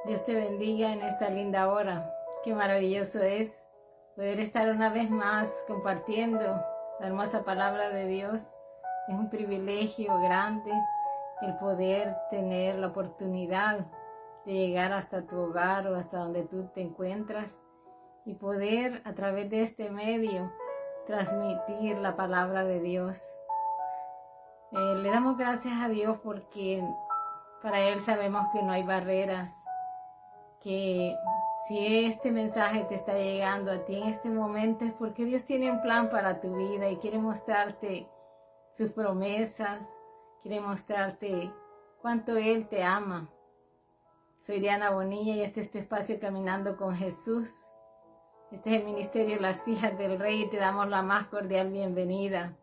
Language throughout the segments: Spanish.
Dios te bendiga en esta linda hora. Qué maravilloso es poder estar una vez más compartiendo la hermosa palabra de Dios. Es un privilegio grande el poder tener la oportunidad de llegar hasta tu hogar o hasta donde tú te encuentras y poder a través de este medio transmitir la palabra de Dios. Le damos gracias a Dios porque para Él sabemos que no hay barreras, que si este mensaje te está llegando a ti en este momento es porque Dios tiene un plan para tu vida y quiere mostrarte sus promesas, quiere mostrarte cuánto Él te ama. Soy Diana Bonilla y este es tu espacio Caminando con Jesús. Este es el ministerio Las Hijas del Rey y te damos la más cordial bienvenida.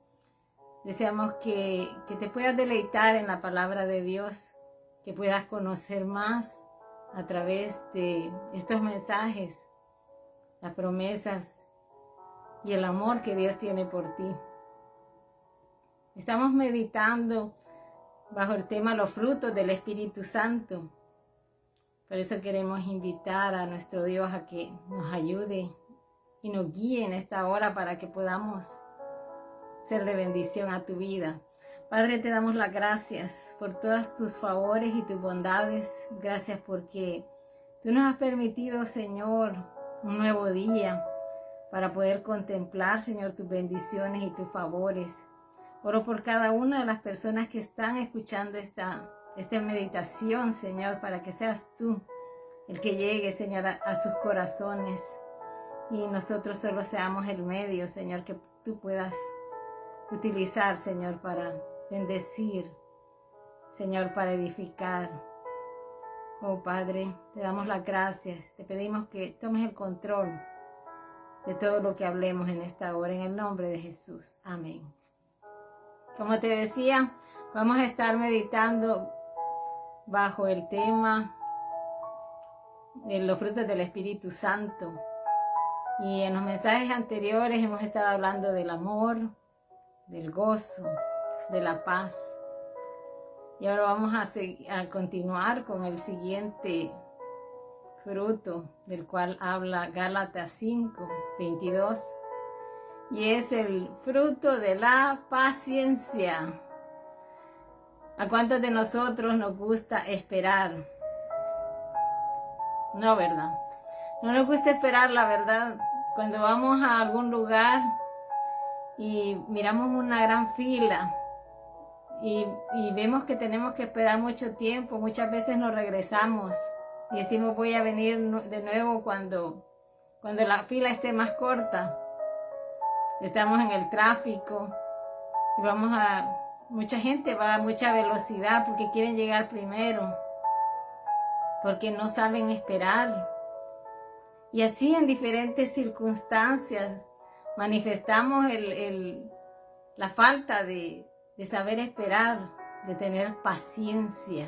Deseamos que te puedas deleitar en la palabra de Dios, que puedas conocer más a través de estos mensajes, las promesas y el amor que Dios tiene por ti. Estamos meditando bajo el tema los frutos del Espíritu Santo. Por eso queremos invitar a nuestro Dios a que nos ayude y nos guíe en esta hora para que podamos ser de bendición a tu vida. Padre, te damos las gracias por todos tus favores y tus bondades. Gracias porque tú nos has permitido, Señor, un nuevo día para poder contemplar, Señor, tus bendiciones y tus favores. Oro por cada una de las personas que están escuchando esta meditación, Señor, para que seas tú el que llegue, Señor, a sus corazones y nosotros solo seamos el medio, Señor, que tú puedas utilizar, Señor, para bendecir, Señor, para edificar. Oh Padre, te damos las gracias, te pedimos que tomes el control de todo lo que hablemos en esta hora, en el nombre de Jesús. Amén. Como te decía, vamos a estar meditando bajo el tema de los frutos del Espíritu Santo. Y en los mensajes anteriores hemos estado hablando del amor, del gozo, de la paz. Y ahora vamos a continuar con el siguiente fruto del cual habla Gálatas 5:22. Y es el fruto de la paciencia. ¿A cuántos de nosotros nos gusta esperar? No, ¿verdad? No nos gusta esperar, la verdad. Cuando vamos a algún lugar y miramos una gran fila y vemos que tenemos que esperar mucho tiempo, muchas veces nos regresamos y decimos voy a venir de nuevo cuando la fila esté más corta. Estamos en el tráfico y mucha gente va a mucha velocidad porque quieren llegar primero, porque no saben esperar. Y así en diferentes circunstancias manifestamos la falta de saber esperar, de tener paciencia.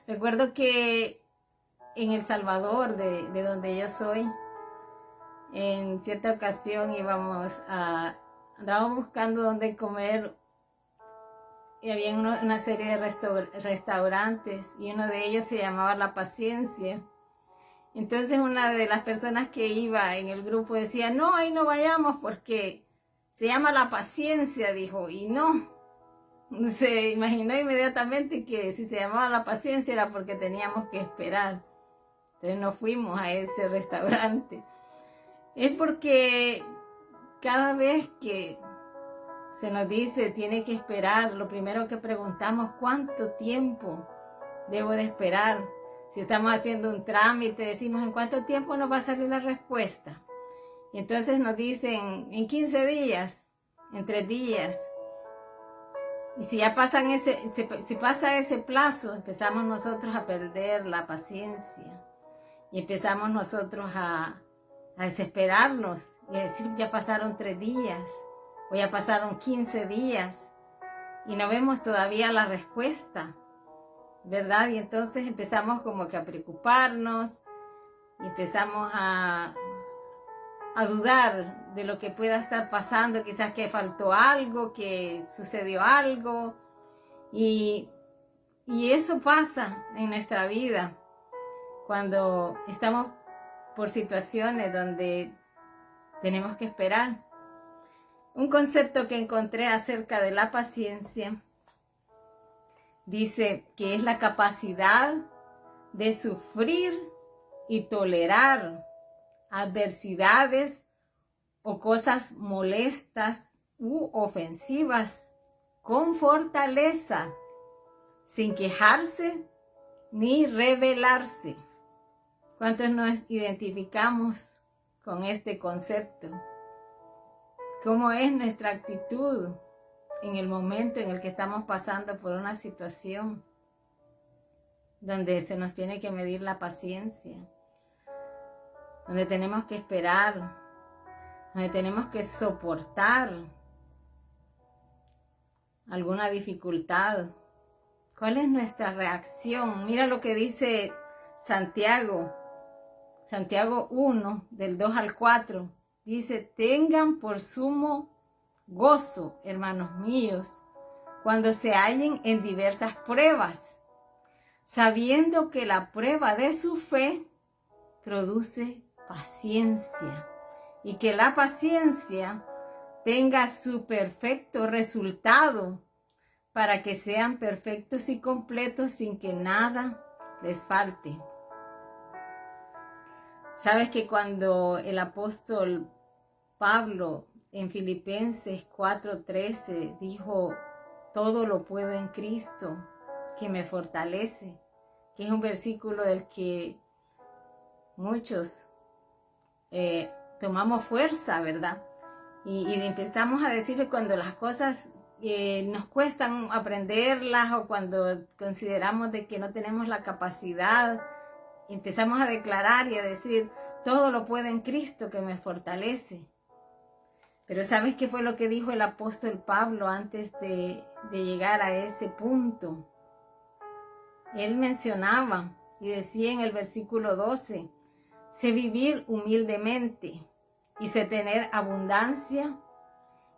Recuerdo que en El Salvador, de donde yo soy, en cierta ocasión andábamos buscando dónde comer y había una serie de restaurantes y uno de ellos se llamaba La Paciencia. Entonces una de las personas que iba en el grupo decía, no, ahí no vayamos porque se llama La Paciencia, dijo, y no. Se imaginó inmediatamente que si se llamaba La Paciencia era porque teníamos que esperar. Entonces no fuimos a ese restaurante. Es porque cada vez que se nos dice tiene que esperar, lo primero que preguntamos, ¿cuánto tiempo debo de esperar? Si estamos haciendo un trámite, decimos, ¿en cuánto tiempo nos va a salir la respuesta? Y entonces nos dicen, en 15 días, en 3 días. Y si ya si pasa ese plazo, empezamos nosotros a perder la paciencia. Y empezamos nosotros a desesperarnos y a decir, ya pasaron 3 días, o ya pasaron 15 días, y no vemos todavía la respuesta, ¿verdad? Y entonces empezamos como que a preocuparnos, y empezamos a dudar de lo que pueda estar pasando, quizás que faltó algo, que sucedió algo, y eso pasa en nuestra vida. cuando estamos por situaciones donde tenemos que esperar. Un concepto que encontré acerca de la paciencia dice que es la capacidad de sufrir y tolerar adversidades o cosas molestas u ofensivas con fortaleza, sin quejarse ni rebelarse. ¿Cuántos nos identificamos con este concepto? ¿Cómo es nuestra actitud en el momento en el que estamos pasando por una situación donde se nos tiene que medir la paciencia, donde tenemos que esperar, donde tenemos que soportar alguna dificultad? ¿Cuál es nuestra reacción? Mira lo que dice Santiago 1, del 2 al 4. Dice: tengan por sumo gozo, hermanos míos, cuando se hallen en diversas pruebas, sabiendo que la prueba de su fe produce paciencia, y que la paciencia tenga su perfecto resultado, para que sean perfectos y completos sin que nada les falte. Sabes que cuando el apóstol Pablo en Filipenses 4:13 dijo: todo lo puedo en Cristo que me fortalece, que es un versículo del que muchos tomamos fuerza, ¿verdad? Y empezamos a decir que cuando las cosas nos cuestan aprenderlas, o cuando consideramos de que no tenemos la capacidad, empezamos a declarar y a decir: todo lo puedo en Cristo que me fortalece. Pero ¿sabes qué fue lo que dijo el apóstol Pablo antes de llegar a ese punto? Él mencionaba y decía en el versículo 12: sé vivir humildemente y sé tener abundancia.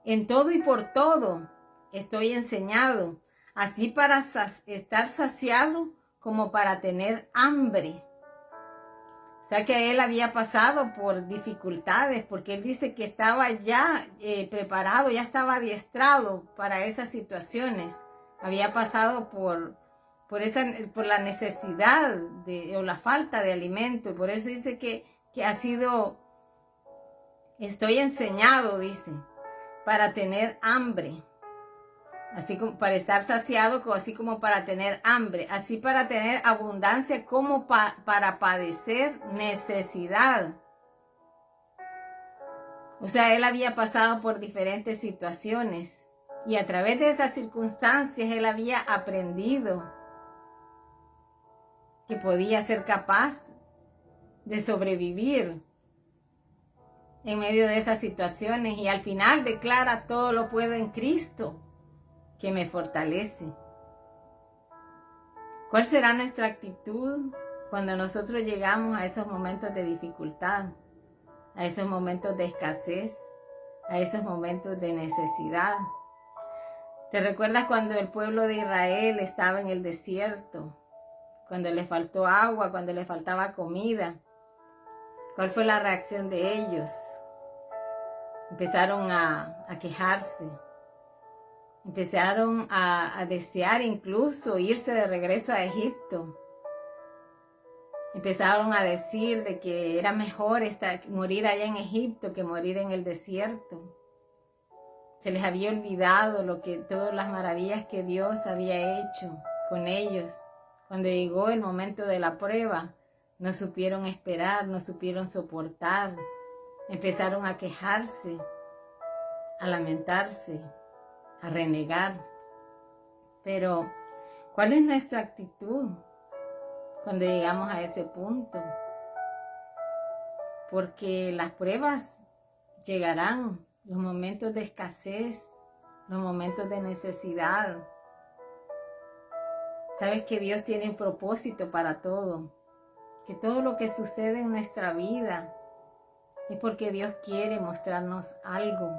En todo y por todo estoy enseñado, así para estar saciado como para tener hambre. O sea que él había pasado por dificultades, porque él dice que estaba ya preparado, ya estaba adiestrado para esas situaciones. Había pasado por la necesidad o la falta de alimento. Y por eso dice que estoy enseñado, dice, para tener hambre. Así como para estar saciado, así como para tener hambre, así para tener abundancia, como para padecer necesidad. O sea, él había pasado por diferentes situaciones, y a través de esas circunstancias él había aprendido que podía ser capaz de sobrevivir en medio de esas situaciones, y al final declara: todo lo puedo en Cristo que me fortalece. ¿Cuál será nuestra actitud cuando nosotros llegamos a esos momentos de dificultad, a esos momentos de escasez, a esos momentos de necesidad? ¿Te recuerdas cuando el pueblo de Israel estaba en el desierto? Cuando le faltó agua, cuando le faltaba comida. ¿Cuál fue la reacción de ellos? Empezaron a quejarse. Empezaron a desear incluso irse de regreso a Egipto. Empezaron a decir de que era mejor morir allá en Egipto que morir en el desierto. Se les había olvidado todas las maravillas que Dios había hecho con ellos. Cuando llegó el momento de la prueba, no supieron esperar, no supieron soportar. Empezaron a quejarse, a lamentarse, a renegar. Pero, ¿cuál es nuestra actitud cuando llegamos a ese punto? Porque las pruebas llegarán, los momentos de escasez, los momentos de necesidad. Sabes que Dios tiene un propósito para todo, que todo lo que sucede en nuestra vida es porque Dios quiere mostrarnos algo,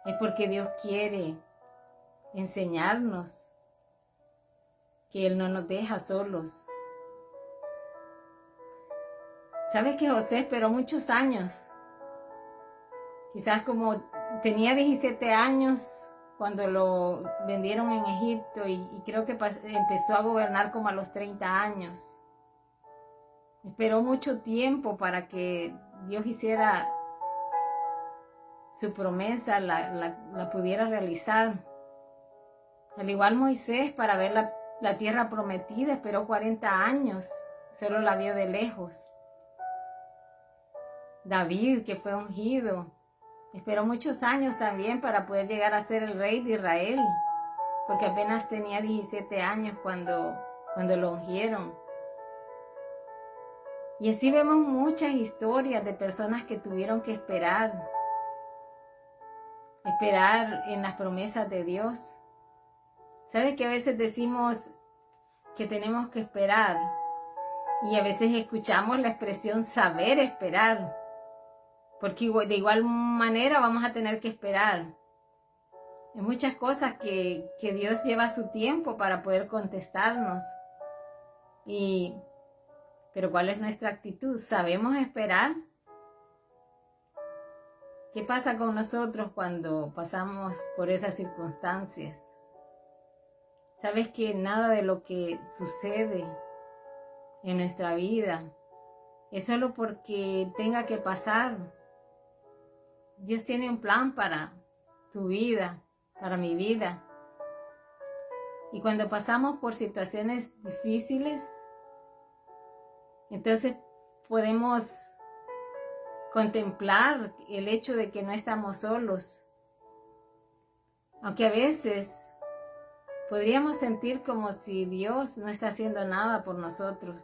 es porque Dios quiere enseñarnos que Él no nos deja solos, ¿Sabes que José esperó muchos años? Quizás como tenía 17 años cuando lo vendieron en Egipto y creo que empezó a gobernar como a los 30 años. Esperó mucho tiempo para que Dios hiciera su promesa, la pudiera realizar. Al igual Moisés, para ver la tierra prometida, esperó 40 años, solo la vio de lejos. David, que fue ungido, esperó muchos años también para poder llegar a ser el rey de Israel, porque apenas tenía 17 años cuando lo ungieron. Y así vemos muchas historias de personas que tuvieron que esperar en las promesas de Dios. ¿Sabes que a veces decimos que tenemos que esperar? Y a veces escuchamos la expresión saber esperar, porque de igual manera vamos a tener que esperar. Hay muchas cosas que Dios lleva su tiempo para poder contestarnos. Pero ¿cuál es nuestra actitud? ¿Sabemos esperar? ¿Qué pasa con nosotros cuando pasamos por esas circunstancias? ¿Sabes que nada de lo que sucede en nuestra vida es solo porque tenga que pasar? Dios tiene un plan para tu vida, para mi vida. Y cuando pasamos por situaciones difíciles, entonces podemos contemplar el hecho de que no estamos solos. Aunque a veces podríamos sentir como si Dios no está haciendo nada por nosotros.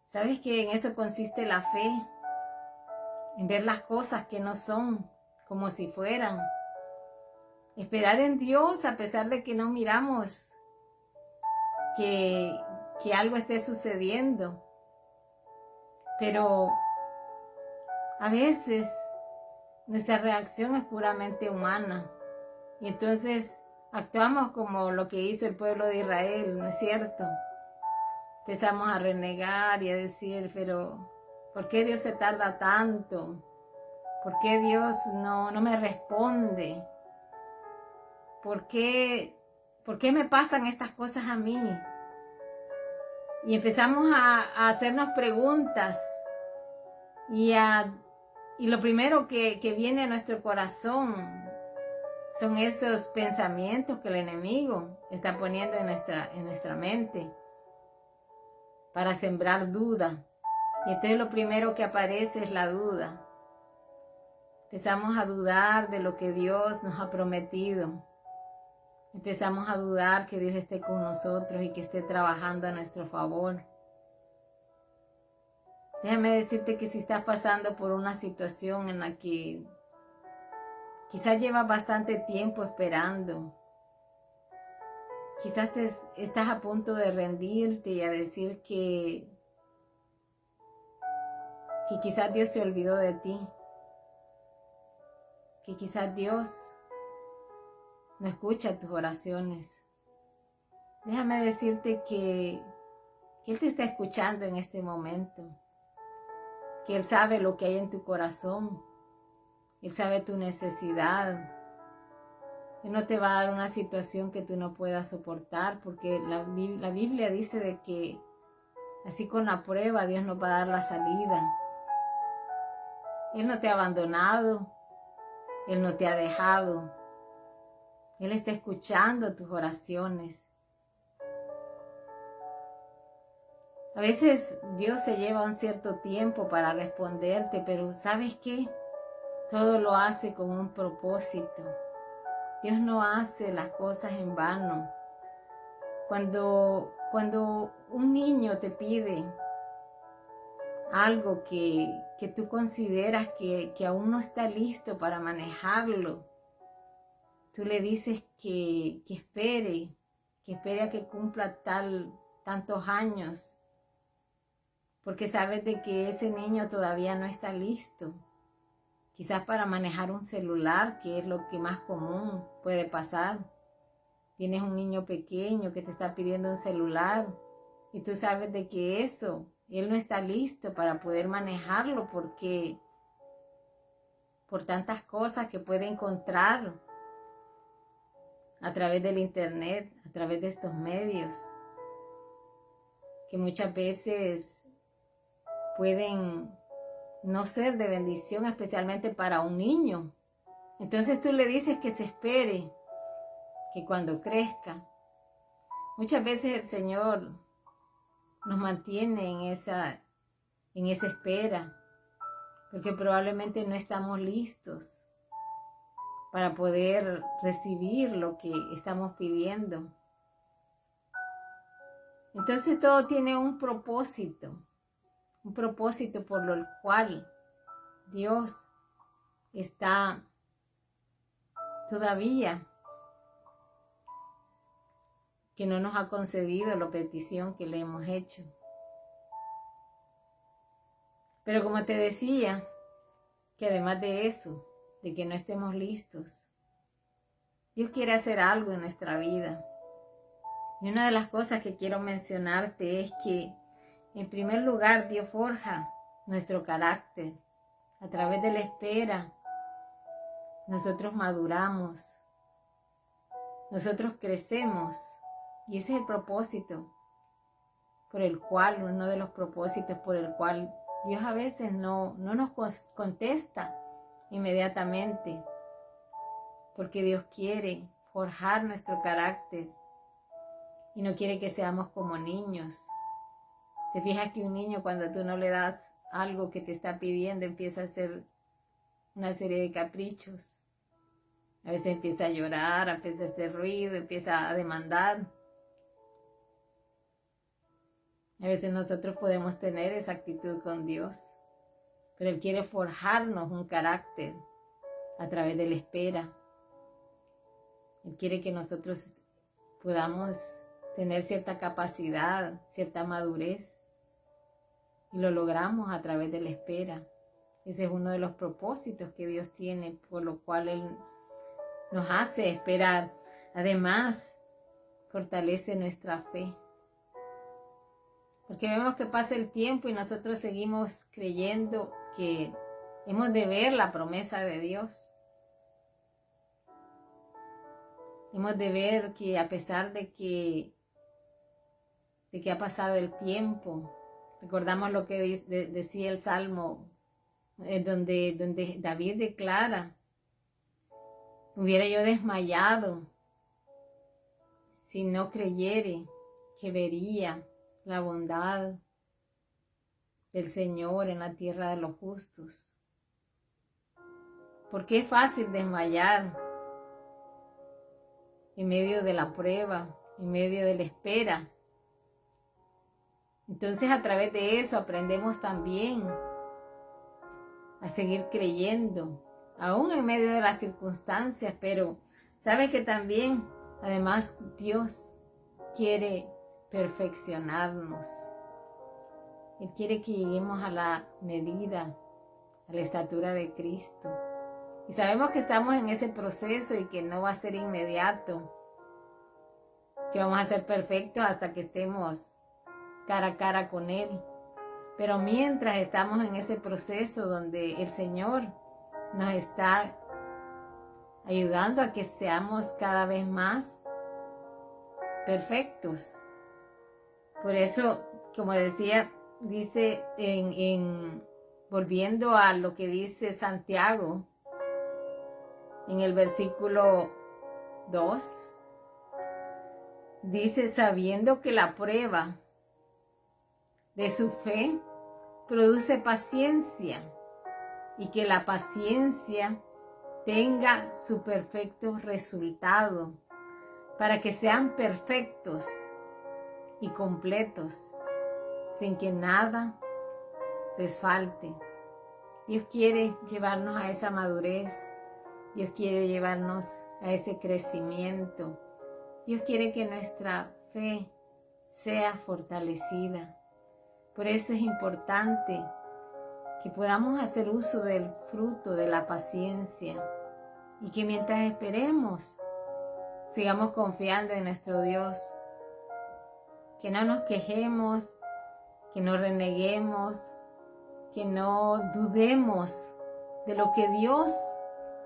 ¿Sabes que en eso consiste la fe? En ver las cosas que no son como si fueran. Esperar en Dios a pesar de que no miramos que algo esté sucediendo. Pero a veces nuestra reacción es puramente humana. Y entonces actuamos como lo que hizo el pueblo de Israel, ¿no es cierto? Empezamos a renegar y a decir, pero ¿por qué Dios se tarda tanto? ¿Por qué Dios no me responde? ¿Por qué me pasan estas cosas a mí? Y empezamos a hacernos preguntas y lo primero que viene a nuestro corazón son esos pensamientos que el enemigo está poniendo en nuestra mente para sembrar duda. Y entonces lo primero que aparece es la duda. Empezamos a dudar de lo que Dios nos ha prometido. Empezamos a dudar que Dios esté con nosotros y que esté trabajando a nuestro favor. Déjame decirte que si estás pasando por una situación en la que quizás llevas bastante tiempo esperando, quizás estás a punto de rendirte y a decir que quizás Dios se olvidó de ti, que quizás Dios no escucha tus oraciones. Déjame decirte que Él te está escuchando en este momento, que Él sabe lo que hay en tu corazón, Él sabe tu necesidad. Él no te va a dar una situación que tú no puedas soportar, porque la Biblia dice de que así con la prueba Dios nos va a dar la salida. Él no te ha abandonado, Él no te ha dejado. Él está escuchando tus oraciones. A veces Dios se lleva un cierto tiempo para responderte, pero ¿sabes qué? Todo lo hace con un propósito. Dios no hace las cosas en vano. Cuando un niño te pide algo que tú consideras que aún no está listo para manejarlo, tú le dices que espere a que cumpla tantos años, porque sabes de que ese niño todavía no está listo. Quizás para manejar un celular, que es lo que más común puede pasar. Tienes un niño pequeño que te está pidiendo un celular Y tú sabes de que eso, Él no está listo para poder manejarlo porque por tantas cosas que puede encontrar a través del internet, a través de estos medios, que muchas veces pueden no ser de bendición, especialmente para un niño. Entonces tú le dices que se espere, que cuando crezca. Muchas veces el Señor nos mantiene en esa espera, porque probablemente no estamos listos para poder recibir lo que estamos pidiendo. Entonces todo tiene un propósito por el cual Dios está todavía que no nos ha concedido la petición que le hemos hecho. Pero como te decía, que además de eso, de que no estemos listos, Dios quiere hacer algo en nuestra vida. Y una de las cosas que quiero mencionarte es que, en primer lugar, Dios forja nuestro carácter. A través de la espera, nosotros maduramos, nosotros crecemos. Y ese es el propósito por el cual, uno de los propósitos por el cual Dios a veces no nos contesta inmediatamente, porque Dios quiere forjar nuestro carácter y no quiere que seamos como niños. Te fijas que un niño, cuando tú no le das algo que te está pidiendo, empieza a hacer una serie de caprichos. A veces empieza a llorar, empieza a hacer ruido, empieza a demandar. A veces nosotros podemos tener esa actitud con Dios, pero Él quiere forjarnos un carácter a través de la espera. Él quiere que nosotros podamos tener cierta capacidad, cierta madurez, y lo logramos a través de la espera. Ese es uno de los propósitos que Dios tiene, por lo cual Él nos hace esperar. Además, fortalece nuestra fe. Porque vemos que pasa el tiempo y nosotros seguimos creyendo que hemos de ver la promesa de Dios. Hemos de ver que a pesar de que ha pasado el tiempo, recordamos lo que decía el Salmo, donde David declara: hubiera yo desmayado si no creyere que vería la bondad del Señor en la tierra de los justos. Porque es fácil desmayar en medio de la prueba, en medio de la espera. Entonces, a través de eso aprendemos también a seguir creyendo, aún en medio de las circunstancias. Pero sabe que también, además, Dios quiere perfeccionarnos. Él quiere que lleguemos a la medida, a la estatura de Cristo. Y sabemos que estamos en ese proceso y que no va a ser inmediato, que vamos a ser perfectos hasta que estemos cara a cara con Él. Pero mientras estamos en ese proceso donde el Señor nos está ayudando a que seamos cada vez más perfectos. Por eso, como decía, dice volviendo a lo que dice Santiago en el versículo 2, dice: sabiendo que la prueba de su fe produce paciencia, y que la paciencia tenga su perfecto resultado, para que sean perfectos y completos, sin que nada les falte. Dios quiere llevarnos a esa madurez. Dios quiere llevarnos a ese crecimiento. Dios quiere que nuestra fe sea fortalecida. Por eso es importante que podamos hacer uso del fruto de la paciencia y que mientras esperemos, sigamos confiando en nuestro Dios, Que no nos quejemos, que no reneguemos, que no dudemos de lo que Dios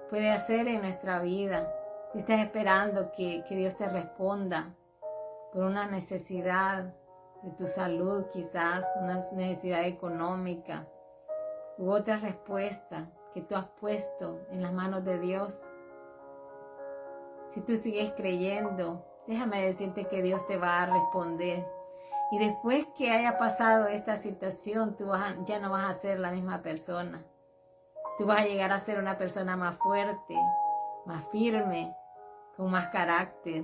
puede hacer en nuestra vida. Si estás esperando que Dios te responda por una necesidad de tu salud, quizás una necesidad económica u otra respuesta que tú has puesto en las manos de Dios, si tú sigues creyendo, déjame decirte que Dios te va a responder. Y después que haya pasado esta situación, ya no vas a ser la misma persona. Tú vas a llegar a ser una persona más fuerte, más firme, con más carácter.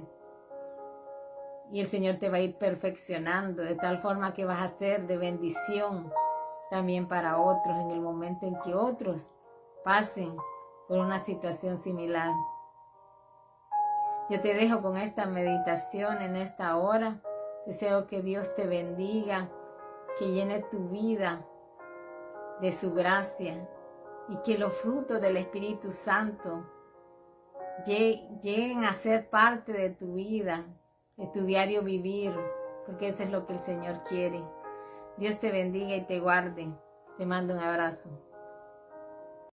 Y el Señor te va a ir perfeccionando de tal forma que vas a ser de bendición también para otros en el momento en que otros pasen por una situación similar. Yo te dejo con esta meditación en esta hora. Deseo que Dios te bendiga, que llene tu vida de su gracia y que los frutos del Espíritu Santo lleguen a ser parte de tu vida, de tu diario vivir, porque eso es lo que el Señor quiere. Dios te bendiga y te guarde. Te mando un abrazo.